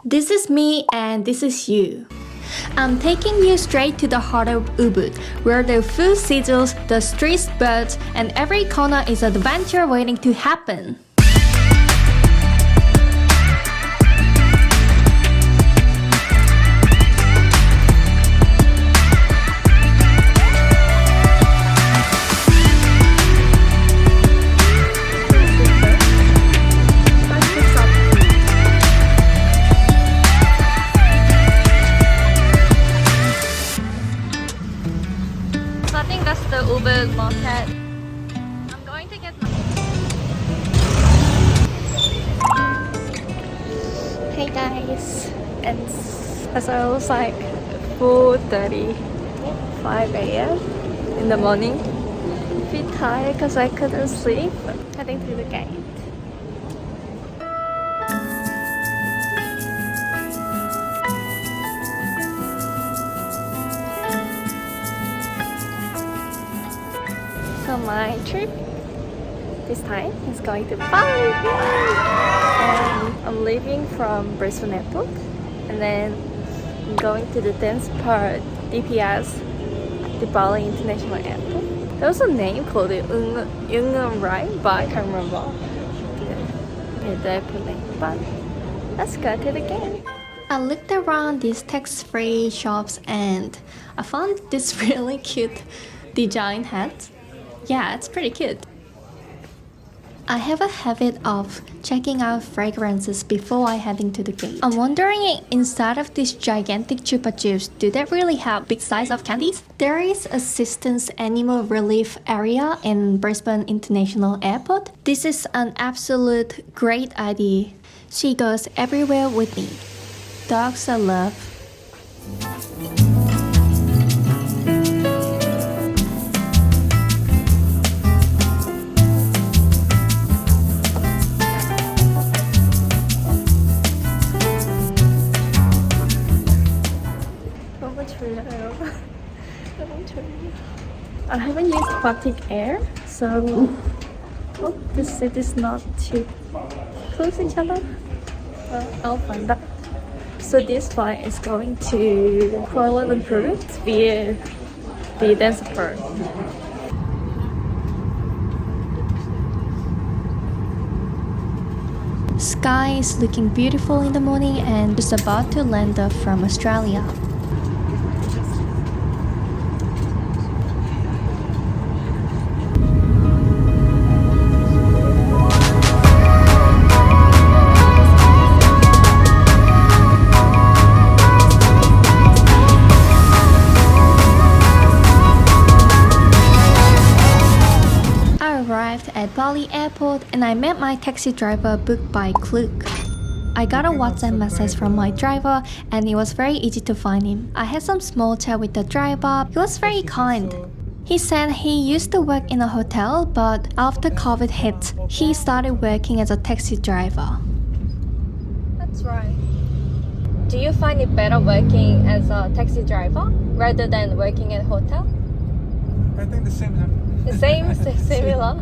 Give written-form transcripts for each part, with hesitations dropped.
This is me and this is you. I'm taking you straight to the heart of Ubud, where the food sizzles, the streets buzz, and every corner is an adventure waiting to happen. I think that's the Ubud market. I'm going to get my... Hey guys, it's almost like 4:35 a.m. in the morning. A bit tired because I couldn't sleep. Heading through the gate. So my trip this time is going to Bali, and I'm leaving from Brisbane Airport, and then I'm going to the dance part DPS, the Bali International Airport. There was a name called it right? But I can't remember the airport name. But let's go to the game. I looked around these tax-free shops and I found this really cute design hat. Yeah, it's pretty cute. I have a habit of checking out fragrances before I head into the gate. I'm wondering, inside of these gigantic chupa chups, do they really have big size of candies? There is Assistance Animal Relief Area in Brisbane International Airport. This is an absolute great idea. She goes everywhere with me. Dogs I love. I haven't used Aquatic Air, so hope this seat is not too close to each other. I'll find out. So this flight is going to Kuala Lumpur via the dance part. Sky is looking beautiful in the morning and just about to land off from Australia. At Bali airport and I met my taxi driver booked by Klook. I got a WhatsApp message from my driver and it was very easy to find him. I had some small chat with the driver. He was very kind. He said he used to work in a hotel, but after COVID hit, he started working as a taxi driver. That's right. Do you find it better working as a taxi driver rather than working at a hotel? I think the same. The same, similar.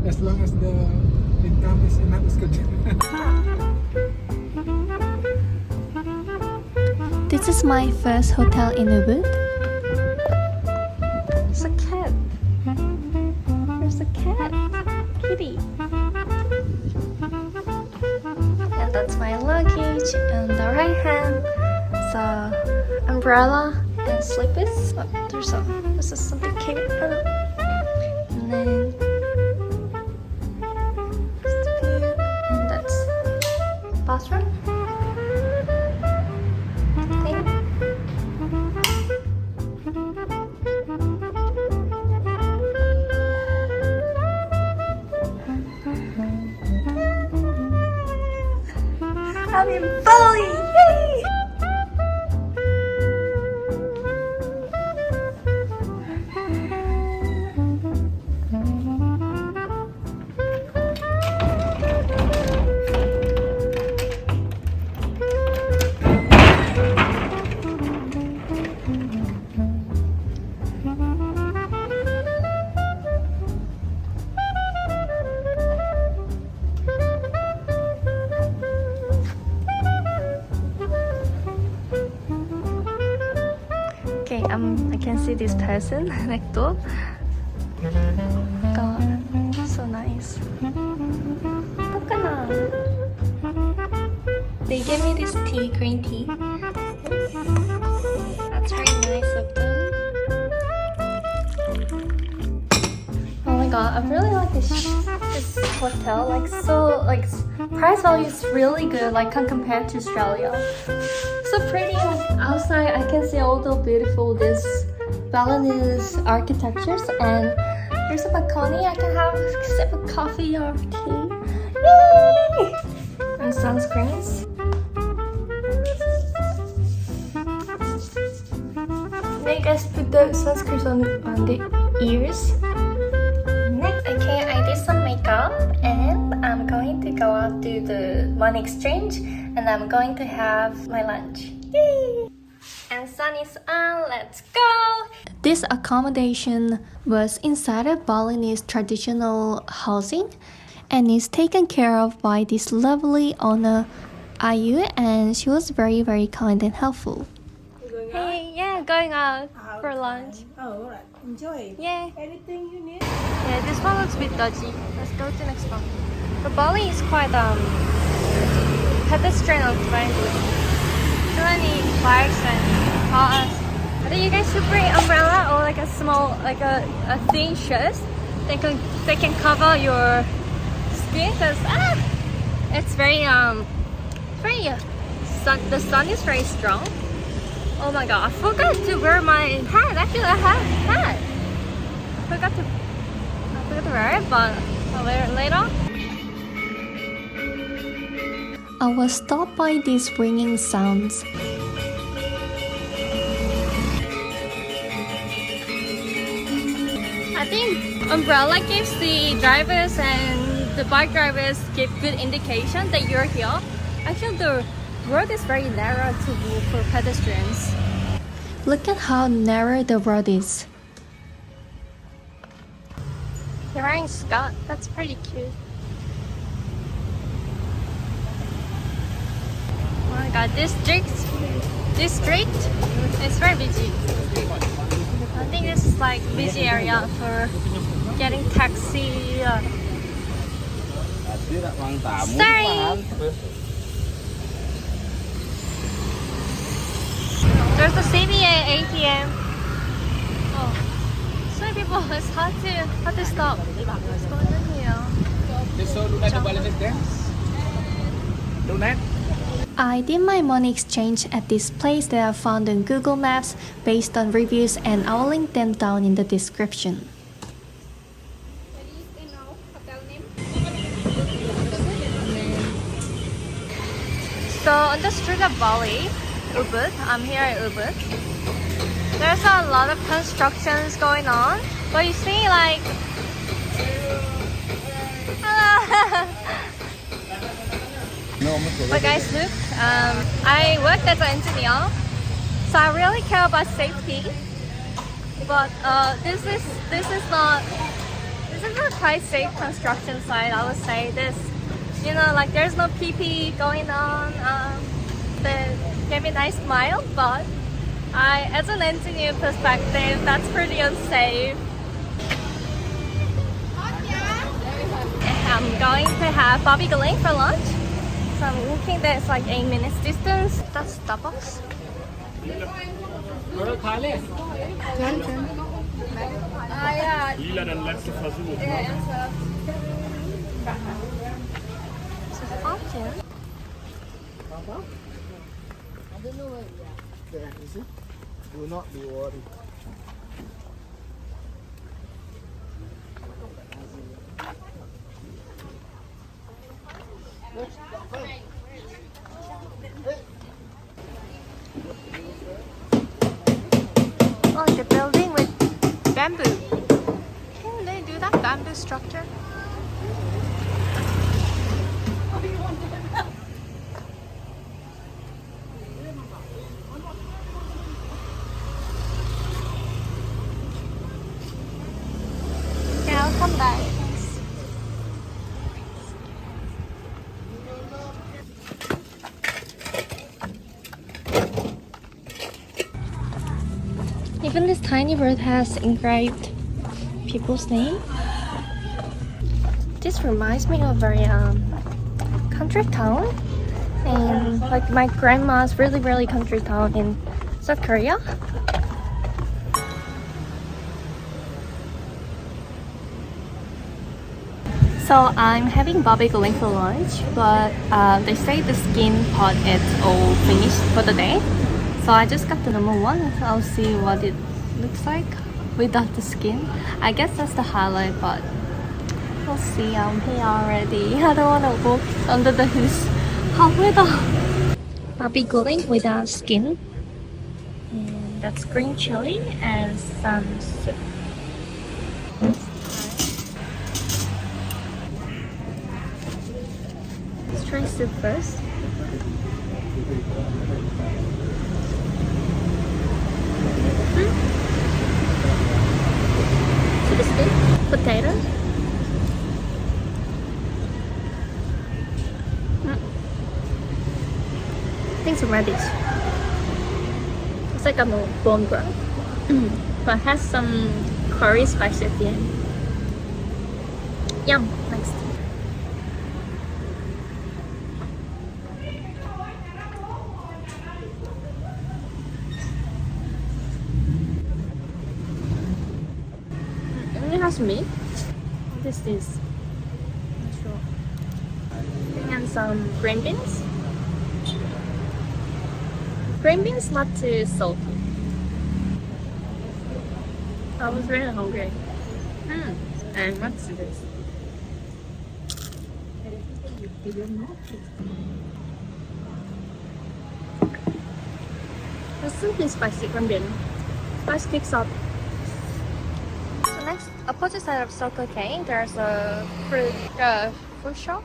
As long as the income is enough, it's good. This is my first hotel in Ubud. There's a cat. There's a cat. Kitty. And that's my luggage. On the right hand, the umbrella and slippers. Oh, there's something cute. And then and that's bathroom. Thing. I'm in Bali! Yay! Okay, I can see this person next door. God, so nice. Coconut. They gave me this tea, green tea. That's very nice of them. Oh my god, I really like this hotel. Like price value is really good. Like compared to Australia. So pretty. Outside, I can see all the beautiful this Balinese architectures, and there's a balcony. I can have a sip of coffee or tea. Yay! And sunscreens. They guys put the sunscreens on the ears. Next, okay, I did some makeup and I'm going to go out to the money exchange and I'm going to have my lunch. Yay! And sun is on, let's go! This accommodation was inside a Balinese traditional housing and is taken care of by this lovely owner Ayu, and she was very kind and helpful. Hey, yeah, going out for lunch. Oh, alright. Enjoy. Yeah. Anything you need? Yeah, this one looks a bit dodgy. Let's go to the next one. But Bali is quite pedestrian friendly. Too many bikes and cars. I think you guys should bring umbrella or like a small, like a thin shirt. They can cover your skin because it's very the sun is very strong. Oh my god, I forgot to wear my hat. Actually, I have a hat. I forgot to wear it, but I'll wear it later. I was stopped by these ringing sounds. I think umbrella gives the drivers and the bike drivers give good indication that you're here. Actually, the road is very narrow to move for pedestrians. Look at how narrow the road is. You're wearing skirt. That's pretty cute. Oh my god, this street is very busy. I think this is like busy area for getting taxi. Sorry. There's the CBA ATM. Oh, so many people. It's hard to stop. What's going on here? I did my money exchange at this place that I found on Google Maps based on reviews, and I'll link them down in the description. So on the street of Bali, Ubud, I'm here at Ubud. There's a lot of constructions going on, but you see like, hello. But guys, look, I work as an engineer, so I really care about safety. But this is not quite safe construction site. I would say this, you know, like there's no PP going on. They gave me a nice smile, but as an engineer perspective, that's pretty unsafe. I'm going to have Babi Guling for lunch. So I'm walking there, it's like 8 minutes distance. That's Starbucks. It's a fountain. Do not be worried. Oh, the building with bamboo. Can they do that bamboo structure? Yeah, I'll come back. Even this tiny bird has engraved people's name. This reminds me of very country town, and like my grandma's really country town in South Korea. So I'm having Babi Guling for lunch, but they say the skin part is all finished for the day. So I just got the number one. I'll see what it looks like without the skin. I guess that's the highlight, but we'll see. I'm here already. I don't want to walk under the his hot weather. Babi Guling without skin. And that's green chili and some soup. Let's try soup first. Soup is good. Potato. I think some radish. It's like a bone broth, but has some curry spice at the end. Yum. Next. It has meat. What is this? Not sure. And some green beans. Green beans not too salty. I was really hungry. And what's this? It's simply spicy green bean. Spice kicks up. So next, opposite side of Circle K, there's a fruit shop.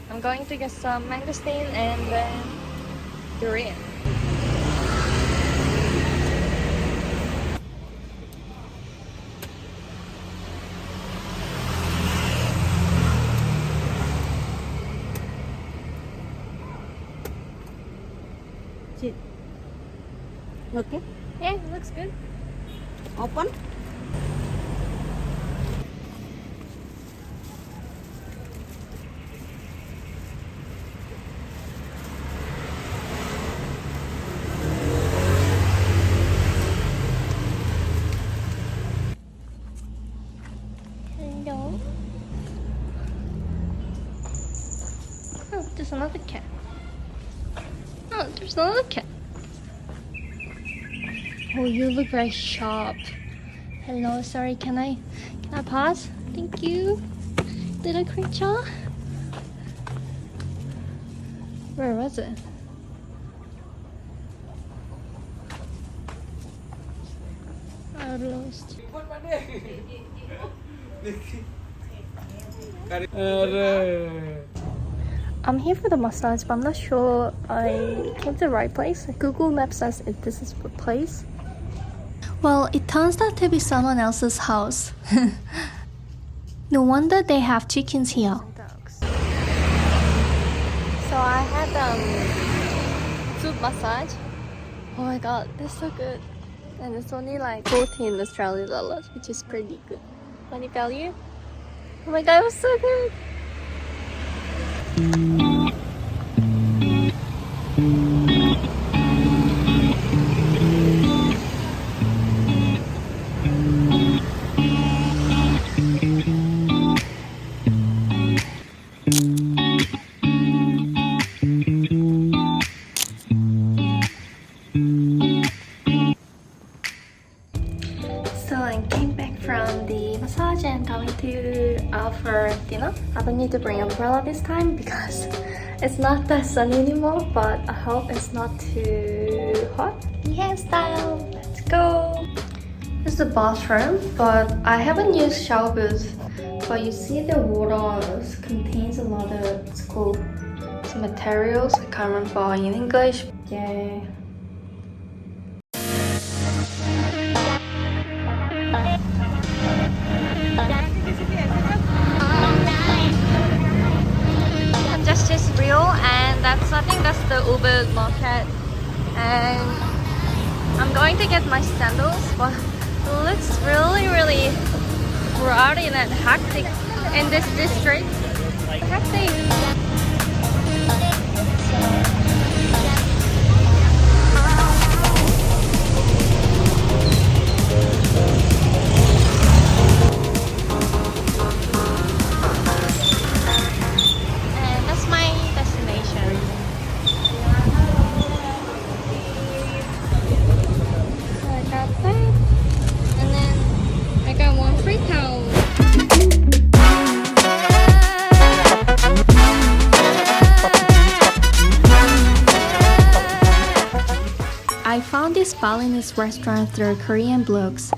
I'm going to get some mangosteen and then durian. Okay. Yeah, it looks good. Open. Here you go. Oh, there's another cat. Oh, there's another cat. Oh, you look very sharp. Hello, sorry, can I pause? Thank you, little creature. Where was it? I lost. I'm here for the massage, but I'm not sure I came to the right place. Google Maps says this is the place. Well, it turns out to be someone else's house. No wonder they have chickens here. So I had foot massage. Oh my god, that's so good. And it's only like 14 Australian dollars, which is pretty good. Money value. Oh my god, it was so good. So I came back from the massage and going to out for dinner. I don't need to bring umbrella this time because it's not that sunny anymore, but I hope it's not too hot. New hairstyle, let's go! This is the bathroom, but I haven't used shower booth. But you see the water contains a lot of, it's called some materials. I can't remember in English. Yeah. Congestion is real, and I think that's the Ubud market. And I'm going to get my sandals, but it looks really crowded and hectic in this district. Hectic. And that's my destination. So I got that, and then I got one free towel. I found this Balinese restaurant through Korean blogs.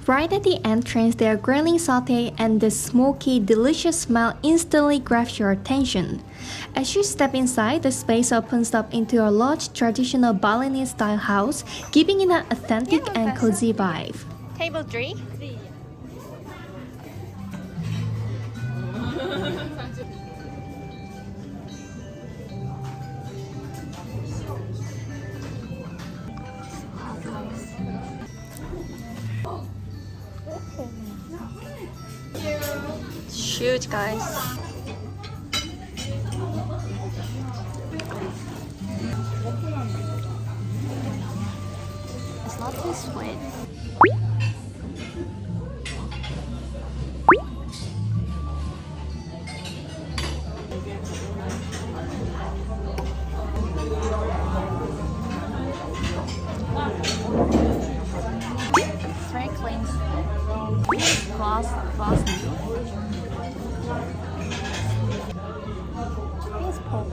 Right at the entrance, they are grilling satay, and the smoky, delicious smell instantly grabs your attention. As you step inside, the space opens up into a large traditional Balinese-style house, giving it an authentic and cozy vibe. Table 3. It's huge, guys. It's not too sweet. It's very clean. Glossy. It's pork.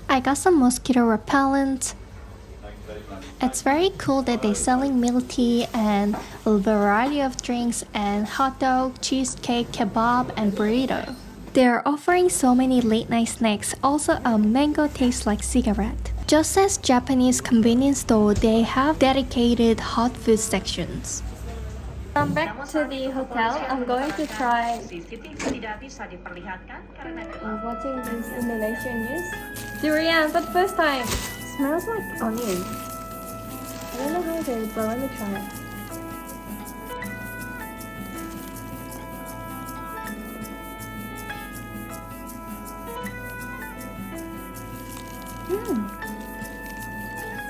I got some mosquito repellent. It's very cool that they're selling milk tea and a variety of drinks and hot dog, cheesecake, kebab, and burrito. They are offering so many late night snacks, also a mango tastes like cigarette. Just as Japanese convenience store, they have dedicated hot food sections. I'm back to the hotel. I'm going to try watching this Indonesian news. Durian for the first time. It smells like onion. I don't know how it is, but let me try it.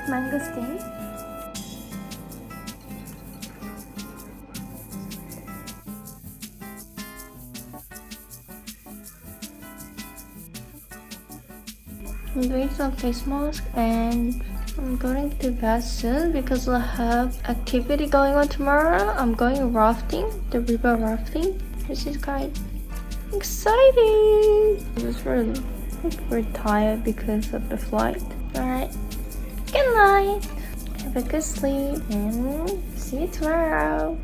Mango skin. I'm doing some face mask and I'm going to bed soon because I have activity going on tomorrow. I'm going rafting, the river rafting. This is quite exciting. I was very tired because of the flight. Alright, good night. Have a good sleep and see you tomorrow.